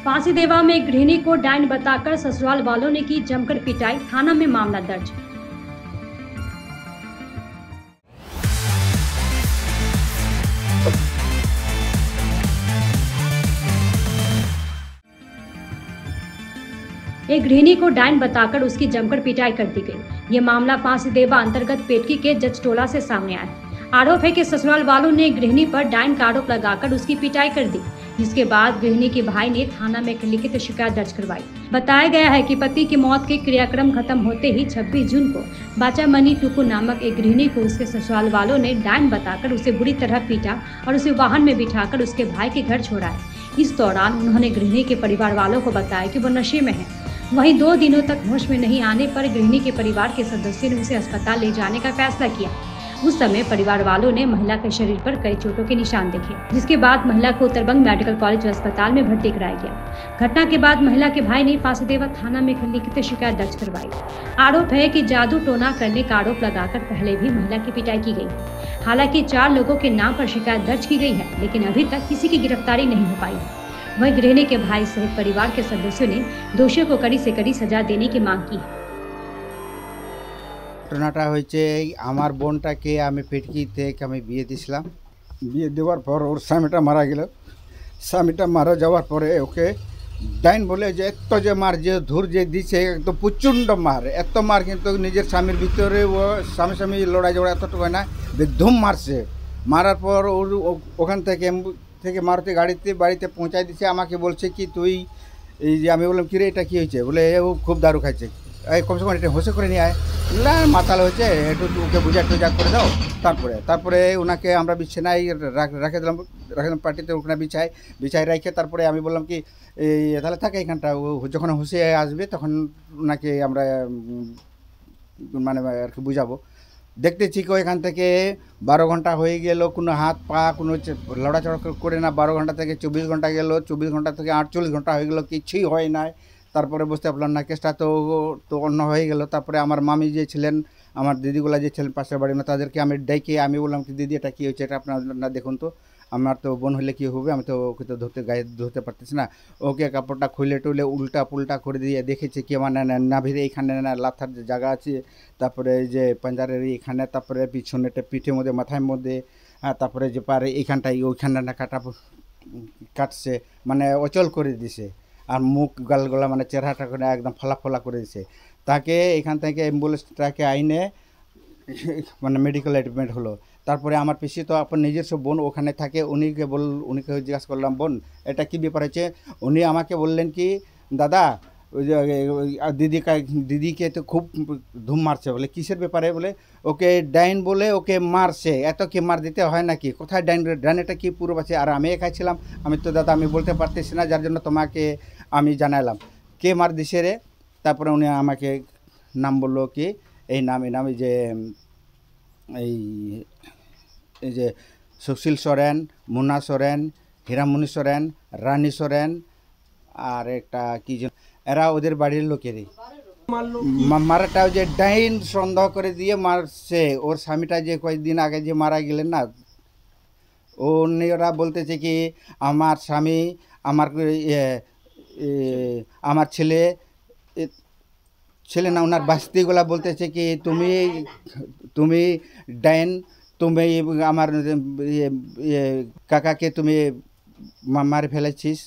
फांसी देवा में गृहिणी को डायन बताकर ससुराल वालों ने की जमकर पिटाई, थाना में मामला दर्ज। एक गृहिणी को डायन बताकर उसकी जमकर पिटाई कर दी गई। ये मामला फांसी देवा अंतर्गत पेटकी के जजटोला से सामने आया। आरोप है कि ससुराल वालों ने गृहिणी पर डायन का आरोप लगाकर उसकी पिटाई कर दी, जिसके बाद गृहिणी के भाई ने थाना में एक लिखित शिकायत दर्ज करवाई। बताया गया है कि पति की मौत के क्रियाक्रम खत्म होते ही 26 जून को बाचामनी टुकु नामक एक गृहिणी को उसके ससुराल वालों ने डायन बताकर उसे बुरी तरह पीटा और उसे वाहन में बिठाकर उसके भाई के घर छोड़ा है। इस दौरान उन्होंने गृहिणी के परिवार वालों को बताया कि वो नशे में है। वहीं 2 दिनों तक होश में नहीं आने पर गृहिणी के परिवार के सदस्यों ने उसे अस्पताल ले जाने का फैसला किया। उस समय परिवार वालों ने महिला के शरीर पर कई चोटों के निशान देखे, जिसके बाद महिला को उत्तरबंग मेडिकल कॉलेज अस्पताल में भर्ती कराया गया। घटना के बाद महिला के भाई ने फांसीदेवा थाना में लिखित शिकायत दर्ज करवाई। आरोप है कि जादू टोना करने का आरोप लगाकर पहले भी महिला की पिटाई की गई। हालांकि 4 लोगों के नाम पर शिकायत दर्ज की गई है, लेकिन अभी तक किसी की गिरफ्तारी नहीं हो पाई। वहीं गृहिणी के भाई सहित परिवार के सदस्यों ने दोषियों को कड़ी से कड़ी सजा देने की मांग की है। ঘটনাটা হয়েছে আমার বোনটাকে আমি পেটকি থেকে আমি বিয়ে দিয়েছিলাম। বিয়ে দেওয়ার পর ওর স্বামীটা মারা গেল। স্বামীটা মারা যাওয়ার পরে ওকে ডাইন বলে যে এত যে মার যে ধূর যে দিচ্ছে একদম প্রচণ্ড মার, এত মার কিন্তু নিজের স্বামীর ভিতরে ও স্বামী স্বামী লড়াই ঝগড়া এতটুকু হয় না, বেধুম মারছে। মারার পর ওর ওখান থেকে মারুতি বাড়িতে পৌঁছায় দিচ্ছে। আমাকে বলছে কি তুই এই যে, আমি বললাম কিরে এটা কী হয়েছে, বলে ও খুব দারু খাইছে, এই কমসে কম এটা হোসে করে নিয়ে আয়, মাতাল হয়েছে, একটু ওকে বুঝা করে দাও। তারপরে ওনাকে আমরা বিছানায় রেখে দিলাম পার্টিতে, ওখানে বিছাই রেখে তারপরে আমি বললাম কি এই তাহলে থাকে এখানটা, ও যখন হোসে আসবে তখন ওনাকে আমরা মানে আর কি বুঝাবো। দেখতেছি কি এখান থেকে 12 ঘন্টা হয়ে গেল, কোনো হাত পা কোনো লড়াচড়া করে না। 12 ঘন্টা থেকে 24 ঘন্টা গেল, 24 ঘন্টা থেকে 48 ঘন্টা হয়ে গেল, কিছুই হয় নাই। তারপরে বুঝতে পারলাম না, কেসটা তো অন্য হয়ে গেল। তারপরে আমার মামি যে ছিলেন, আমার দিদিগুলা যে ছিলেন পাশের বাড়ি না, তাদেরকে আমি ডেকে আমি বললাম কি দিদি এটা কী হয়েছে, এটা আপনারা দেখুন তো, আমার তো বোন হলে কী হবে, আমি তো ওকে তো গায়ে ধরতে পারতেছি না। ওকে কাপড়টা খুলে টুলে উল্টা পুল্টা করে দিয়ে দেখেছি কি মানে নাভির এইখানে না লাথার যে জায়গা আছে, তারপরে যে পাঞ্জারের এইখানে, তারপরে পিছনেটা পিঠের মধ্যে মাথার মধ্যে, তারপরে যে পারে এইখানটায় ওইখানটা না কাটছে, মানে অচল করে দিছে। আর মুখ গালগলা মানে চেহারাটা করে একদম ফলা করে দিছে। তাকে এখান থেকে অ্যাম্বুলেন্সটাকে আইনে মানে মেডিকেল ট্রিটমেন্ট হলো। তারপরে আমার পিসি তো আপনার নিজস্ব বোন ওখানে থাকে, উনিকে জিজ্ঞাসা করলাম বোন এটা কী ব্যাপার হয়েছে। উনি আমাকে বললেন কি দাদা ওই যে দিদিকে তো খুব ধুম মারছে। বলে কিসের ব্যাপারে, বলে ওকে ডাইন বলে ওকে মারছে, এত কি মার দিতে হয় নাকি, কোথায় ডাইনটা কি পুরো আছে। আর আমি একাই ছিলাম, আমি তো দাদা আমি বলতে পারতেছি না, যার জন্য তোমাকে আমি জানালাম কে মার দিছে রে। তারপরে উনি আমাকে নাম বললো কি এই নাম যে এই যে সুশীল সোরেন, মুন্না সোরেন, হীরামণি সোরেন, রানী সোরেন আর একটা কি যেন, এরা ওদের বাড়ির লোকেরই। মারাটাও যে ডাইন সন্দেহ করে দিয়ে মারছে। ওর স্বামীটা যে কয়েকদিন আগে যে মারা গেলেন না, ওরা বলতেছে কি আমার স্বামী আমার ছেলে না ওনার বাস্তিগুলা বলতেছে কি তুমি ডাইন, তুমি আমার কাকাকে তুমি মারে ফেলেছিস,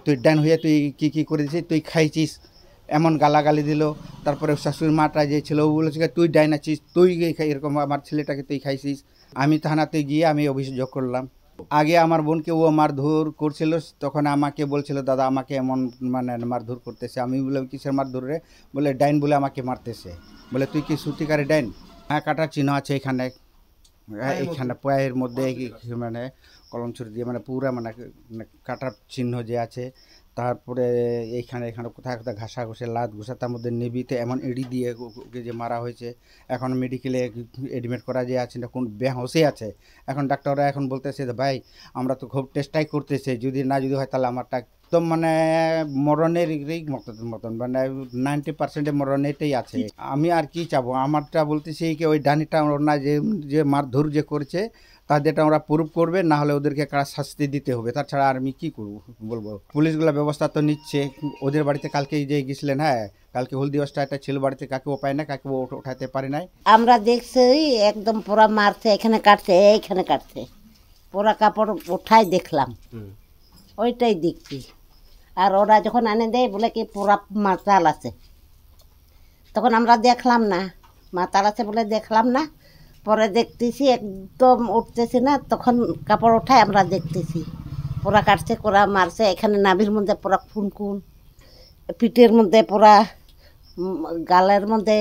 তুই ডাইন হয়ে তুই কী করে দিছিস, তুই খাইছিস, এমন গালাগালি দিল। তারপরে শাশুড়ি মাটা যে ছিল ও বলেছে তুই ডাইন আছিস, তুই এরকম আমার ছেলেটাকে তুই খাইছিস। আমি থানাতে গিয়ে আমি অভিযোগ করলাম। আগে আমার বোনকে ও মারধর করছিল, তখন আমাকে বলছিল দাদা আমাকে এমন মানে মারধর করতেছে। আমি বললাম কিসের মারধর রে, বলে ডাইন বলে আমাকে মারতেছে। বলে তুই কি সত্যিকারে ডাইন? হ্যাঁ কাটার চিহ্ন আছে এইখানে পায়ের মধ্যে মানে কলম ছুরি দিয়ে মানে পুরা মানে কাটার চিহ্ন যে আছে। তারপরে এইখানে কোথায় ঘাসা ঘষে লাত ঘষা, তার মধ্যে নেবিতে এমন এড়ি দিয়ে ওকে যে মারা হয়েছে। এখন মেডিকেলে এডমিট করা যে আছে, কোন বেহোশে আছে। এখন ডাক্তাররা এখন বলতেছে ভাই আমরা তো খুব চেষ্টাই করতেছে, যদি হয় তাহলে আমারটা একদম মানে মরণের মতন মানে 90% মরণেরটাই আছে। আমি আর কি চাবো, আমারটা বলতেছি কি ওই ডানিটা ওর না যে মারধর যে করছে তাদেরটা ওরা প্রুভ করবে, না হলে ওদেরকে কারা শাস্তি দিতে হবে। তাছাড়া আর আমি কী করবো বলবো, পুলিশগুলো ব্যবস্থা তো নিচ্ছে। ওদের বাড়িতে কালকে যে গেছিলেন, হ্যাঁ কালকে হলদিবাসটা একটা ছিল বাড়িতে, কাকে ও পায় না, কাকে ও উঠাতে পারে নাই। আমরা দেখছি একদম পুরা মারছে, এখানে কাটছে, এইখানে কাটছে, পুরা কাপড় উঠাই দেখলাম, ওইটাই দেখছি। আর ওরা যখন আনে দেয় বলে কি পুরা মাতাল আছে, তখন আমরা দেখলাম না, মাতাল আছে বলে দেখলাম না। পরে দেখতেছি একদম উঠতেছি না, তখন কাপড় উঠায় আমরা দেখতেছি পুরা কাটছে, পুরা মারছে। এখানে নাভির মধ্যে পুরা খুন, পিঠের মধ্যে পুরা, গালের মধ্যে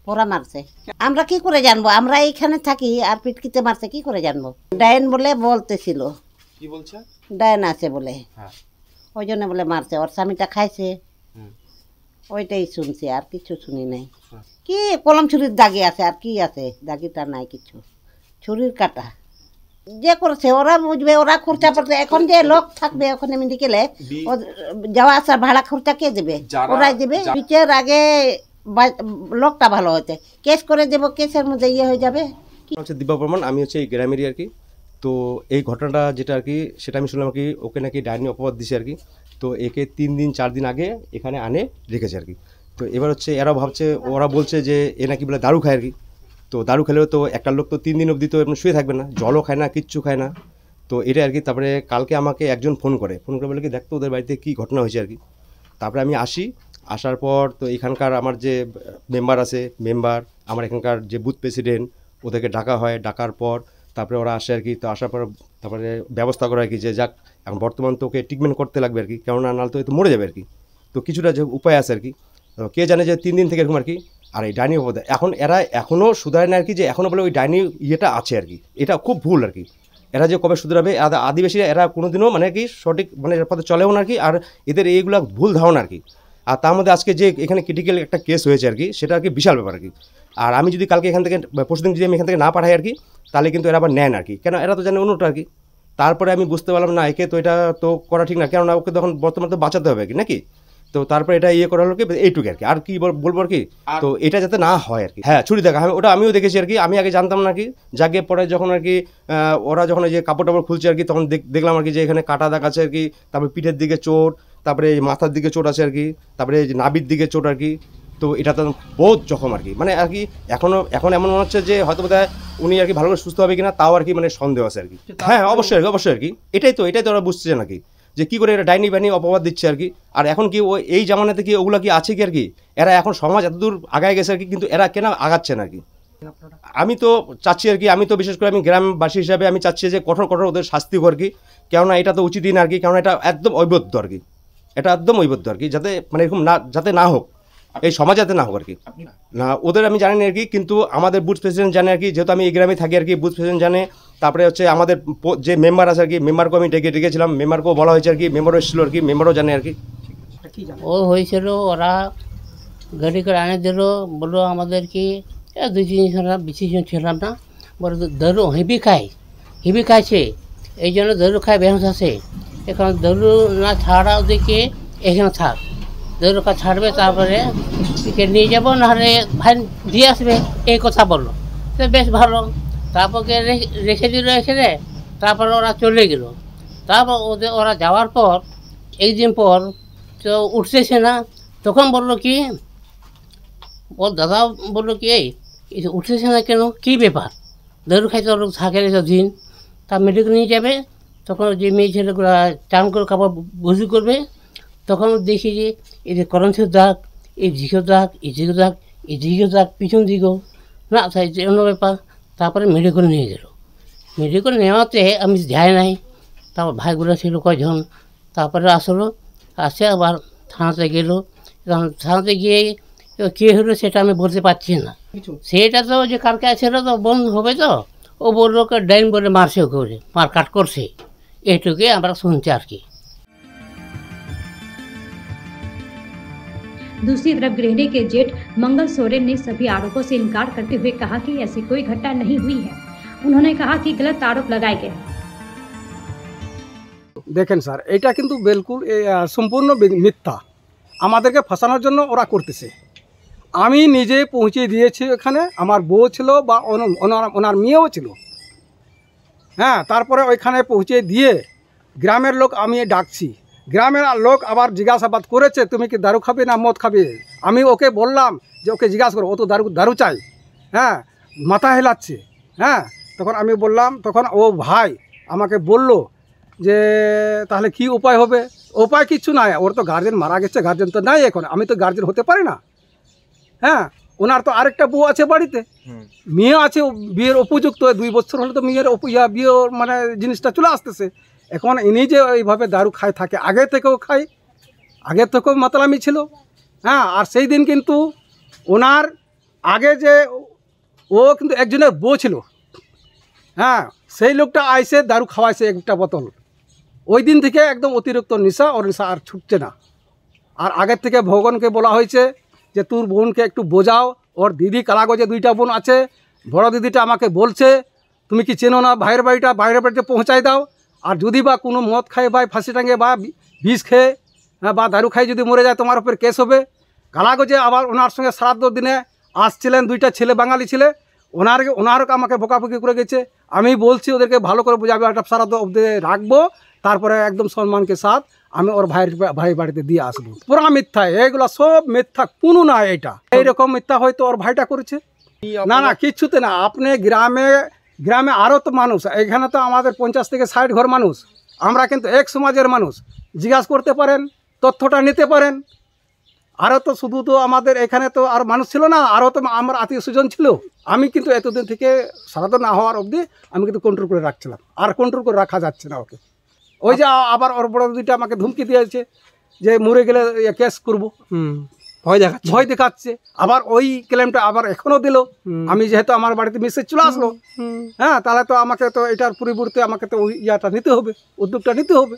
পুরা মারছে। আমরা কি করে জানবো, আমরা এইখানে থাকি, আর পিটকিতে মারছে কি করে জানবো। ডাইন বলে বলতেছিল, কি বলছে, ডাইন আছে বলে, হ্যাঁ ওই জন্য বলে মারছে। ওর স্বামীটা খাইছে, ওইটাই শুনছি, আর কিছু শুনি নাই। কি কলম ছুরির দাগি আছে, আর কি আছে, দাগিটা নাই কিছু, ছুরির কাটা। যে করেছে ওরা বুঝবে, ওরা খরচা পড়ছে। এখন যে লোক থাকবে ওখানে মেডিকেলে, যাওয়া আসা ভাড়া খরচা কে দেবে? ওরাই দেবে। বিচার আগে লোকটা ভালো হতে, কেস করে দেবো, কেসের মধ্যে ইয়ে হয়ে যাবে। হচ্ছে দিব্যা বর্মন, আমি হচ্ছে এই গ্রামেরই আর কি। তো এই ঘটনাটা যেটা আর কি, সেটা আমি শুনলাম কি ওকে নাকি ডাইনি অপবাদ দিছে আর কি। তো একে 3 দিন 4 দিন আগে এখানে আনে রেখেছে আর কি। তো এবার হচ্ছে এরা ভাবছে, ওরা বলছে যে এ নাকি বলে দারু খায় আর কি। তো দারু খেলেও তো একটা লোক তো 3 দিন অবধি তো এমন শুয়ে থাকবে না, জলও খায় না, কিচ্ছু খায় না। তো এটা আর কি। তারপরে কালকে আমাকে একজন ফোন করে বলে কি দেখতো ওদের বাড়িতে কী ঘটনা হয়েছে আর কি। তারপরে আমি আসার পর তো এখানকার আমার যে মেম্বার আছে, আমার এখানকার যে বুথ প্রেসিডেন্ট, ওদেরকে ডাকা হয়। ডাকার পর তারপরে ওরা আসে আর কি। তো আসার পর তারপরে ব্যবস্থা করা আর কি, যে যাক এখন বর্তমান তো ওকে ট্রিটমেন্ট করতে লাগবে আর কি, কেননা নাহলে তো মরে যাবে আর কি। তো কিছুটা যে উপায় আছে আর কি। কে জানে যে 3 দিন থেকে এরকম আর কি। আর এই ডাইনি অপবাদ এখন এরা এখনও শুধরায় না আর কি, যে এখনও বলে ওই ডাইনি ইয়েটা আছে আর কি। এটা খুব ভুল আর কি। এরা যে কবে শুধরাবে, আদিবাসীরা এরা কোনোদিনও মানে কি সঠিক মানে এর পথে চলেও না আর কি। আর এদের এইগুলো ভুল ধারণা আর কি। আর তার মধ্যে আজকে যে এখানে ক্রিটিক্যাল একটা কেস হয়েছে আর কি, সেটা আর কি বিশাল ব্যাপার আর কি। আর আমি যদি কালকে এখান থেকে পরশুদিন যদি আমি এখান থেকে না পাঠাই আর কি, তাহলে কিন্তু এরা আবার নেন আর কি, কেন এরা তো জানে অন্যটা আর কি। তারপরে আমি বুঝতে পারলাম না, একে তো এটা তো করা ঠিক না, কেননা ওকে তখন বর্তমানে তো বাঁচাতে হবে আর কি নাকি। তো তারপরে এটা ইয়ে করা হলো কি, এইটুকু আর কি। আর কি বলবো আর কি। তো এটা যাতে না হয় আর কি। হ্যাঁ, ছুরি দেখা, ওটা আমিও দেখেছি আর কি। আমি আগে জানতাম না কি, যাকে পরে যখন আর কি ওরা যখন যে কাপড় টাপড় খুলছে আর কি, তখন দেখলাম আর কি যে এখানে কাটা দাগ আছে আর কি। তারপরে পিঠের দিকে চোট, তারপরে মাথার দিকে চোট আছে আর কি, তারপরে নাভির দিকে চোট আর কি। তো এটা তো বহুত জখম আর কি, মানে আর কি এখন এমন মনে হচ্ছে যে হয়তো বোধহয় উনি আর কি ভালো করে সুস্থ হবে কিনা, তাও আর কি মানে সন্দেহ আছে আর কি। হ্যাঁ অবশ্যই আর কি। এটাই তো ওরা বুঝছে নাকি, যে কী করে এরা ডাইনি বাইনি অপবাদ দিচ্ছে আর কি। আর এখন কি ওই এই জামানাতে কি ওগুলো কি আছে কি আর কি। এরা এখন সমাজ এতদূর আগায় গেছে আর কি, কিন্তু এরা কেন আগাচ্ছে না আর কি। আমি তো চাচ্ছি আর কি, আমি তো বিশেষ করে আমি গ্রামবাসী হিসাবে আমি চাচ্ছি যে কঠোর ওদের শাস্তি হোক আর কি। কেননা এটা তো উচিতই না আর কি, কেননা এটা একদম অবৈধ আর কি। এটা একদম অবৈধ আর কি, যাতে মানে এরকম না, যাতে না হোক, এই সমাজ যাতে না হোক আর কি। না ওদের আমি জানি না আর কি, কিন্তু আমাদের বুথ প্রেসিডেন্ট জানে আর কি, যেহেতু আমি এই গ্রামে থাকি আর কি, বুথ প্রেসিডেন্ট জানে। তারপরে হচ্ছে আমাদের যে মেম্বার আছে আর কি, মেম্বারকেও আমি ডেকেছিলাম, মেম্বারকেও বলা হয়েছে আর কি, মেম্বারও এসেছিলো আর কি, মেম্বারও জানে আর কি। ও হয়েছিল, ওরা গাড়ি করে আনে দিল, বললো আমাদের কি 2-3 জন বেশি জন ছিলাম না, বলে দারু হেভি খাইছে, এই জন্য দারু খায় বেহস আছে। এখন দারু না ছাড়া ওদেরকে এখানে থাক, দারু ছাড়বে, তারপরে একে নিয়ে যাবো, নাহলে ভাই দিয়ে আসবে, এই কথা বললো। তো বেশ ভালো। তারপরকে রেখে দিল এখানে। তারপর ওরা চলে গেল। তারপর ওরা যাওয়ার পর একদিন পর তো উঠতেছে না, তখন বললো কি, ওর দাদা বললো কি, এই উঠতেছে না কেন, কী ব্যাপার, দারু খাইতে ওর থাকে দিন। তা মেডিকেল নিয়ে যাবে, তখন যে মেয়ে ছেলেগুলো চান করে কাপড় বসি করবে, তখন দেখি যে এই যে করন্সের দাগ, এই দিকের দাগ, এই দিকের দাগ, এই দিকের দাগ, পিছন দিকেও না, তাই অন্য ব্যাপার। তারপরে মেডিকেল নিয়ে গেল। মেডিকেল নেওয়াতে আমি যাই নাই। তারপর ভাইগুলো ছিল কয়জন, তারপরে আসে আবার থানাতে গেল। থানাতে গিয়ে কী হলো সেটা আমি বলতে পারছি না। সেটা তো যে কালকে ছিল তো বন্ধ হবে, তো ও বললো ডাইন বলে মারছে, করে মারকাট করছে, এইটুকুই আমরা শুনছি আর কি। दूसरी तरफ गृहिणी के जेठ मंगल सोरेन ने सभी आरोपों से इनकार करते हुए कहा कि ऐसी कोई घटना नहीं हुई है। उन्होंने कहा कि गलत आरोप लगाए गए। দেখেন স্যার, এটা কিন্তু বিলকুল সম্পূর্ণ মিথ্যা, আমাদেরকে ফাঁসানোর জন্য ওরা করতেছে। আমি নিজে পৌঁছে দিয়েছি এখানে, আমার বউ ছিল বা ওনার মেয়েও ছিল, হ্যাঁ, তারপরে ওইখানে পৌঁছে দিয়ে গ্রামের লোক আমি ডাকছি, গ্রামের লোক আবার জিজ্ঞাসাবাদ করেছে তুমি কি দারু খাবে না মদ খাবে। আমি ওকে বললাম যে ওকে জিজ্ঞাসা করো, ও তো দারু চাই, হ্যাঁ, মাথা হেলাচ্ছে। হ্যাঁ, তখন আমি বললাম, তখন ও ভাই আমাকে বলল যে তাহলে কি উপায় হবে। উপায় কিছু নাই, ওর তো গার্জেন মারা গেছে, গার্জেন তো নাই এখন, আমি তো গার্জেন হতে পারি না। হ্যাঁ, ওনার তো আরেকটা বউ আছে বাড়িতে, মেয়ে আছে বিয়ের উপযুক্ত, 2 বছর হলে তো মেয়ের বিয়ে মানে জিনিসটা চলে আসতেছে। এখন ইনি যে এইভাবে দারু খায় থাকে, আগে থেকেও খায়, আগে থেকেও মাতলামি ছিল। হ্যাঁ, আর সেই দিন কিন্তু ওনার আগে যে ও কিন্তু একজনের বউ ছিল, হ্যাঁ, সেই লোকটা আইসে দারু খাওয়াইছে একটা বোতল। ওই দিন থেকে একদম অতিরিক্ত নেশা, ওর নেশা আর ছুটছে না। আর আগের থেকে ভগবানকে বলা হয়েছে যে তোর বোনকে একটু বোঝাও, ওর দিদি কালাগজে 2টা বোন আছে, বড় দিদিটা আমাকে বলছে তুমি কি চেনো না, ভাইয়ের বাড়িতে পৌঁছাই দাও। আর যদি বা কোনো মদ খায় বা ফাঁসি টাঙে বা বিষ খেয়ে বা দারু খাই যদি মরে যায়, তোমার উপর কেস হবে। কালাগজে আবার ওনার সঙ্গে শ্রাদ্ধ দিনে আসছিলেন 2টা ছেলে, বাঙালি ছেলে, ওনারও আমাকে বকাবকি করে গেছে। আমি বলছি ওদেরকে ভালো করে বোঝাবে, একটা শ্রাদ্ধ অবধি রাখবো, তারপরে একদম সম্মানকে সাথ আমি ওর ভাই বাড়িতে দিয়ে আসবো। পুরা মিথ্যা, এগুলো সব মিথ্যা, কোনো না এটা। এইরকম মিথ্যা হয়তো ওর ভাইটা করেছে। না কিচ্ছুতে না। আপনি গ্রামে আরও তো মানুষ, এখানে তো আমাদের 50 থেকে 60 ঘর মানুষ, আমরা কিন্তু এক সমাজের মানুষ। জিজ্ঞাসা করতে পারেন, তথ্যটা নিতে পারেন। আরও তো শুধু তো আমাদের এখানে তো আর মানুষ ছিল না, আরও তো আমার আত্মীয় স্বজন ছিল। আমি কিন্তু এতদিন থেকে সারাদিন না হওয়ার অবধি আমি কিন্তু কন্ট্রোল করে রাখছিলাম, আর কন্ট্রোল করে রাখা যাচ্ছে না ওকে। ওই যে আবার ওর বড় দিদিটা আমাকে ধুমকি দিয়েছে যে মরে গেলে কেস করবো, ভয় দেখাচ্ছে। আবার ওই ক্লেমটা আবার এখনও দিল। আমি যেহেতু আমার বাড়িতে মেসেজ চলে আসলো, হ্যাঁ, তাহলে তো আমাকে তো এটার পরিবর্তে আমাকে তো ওই নিতে হবে, উদ্যোগটা নিতে হবে।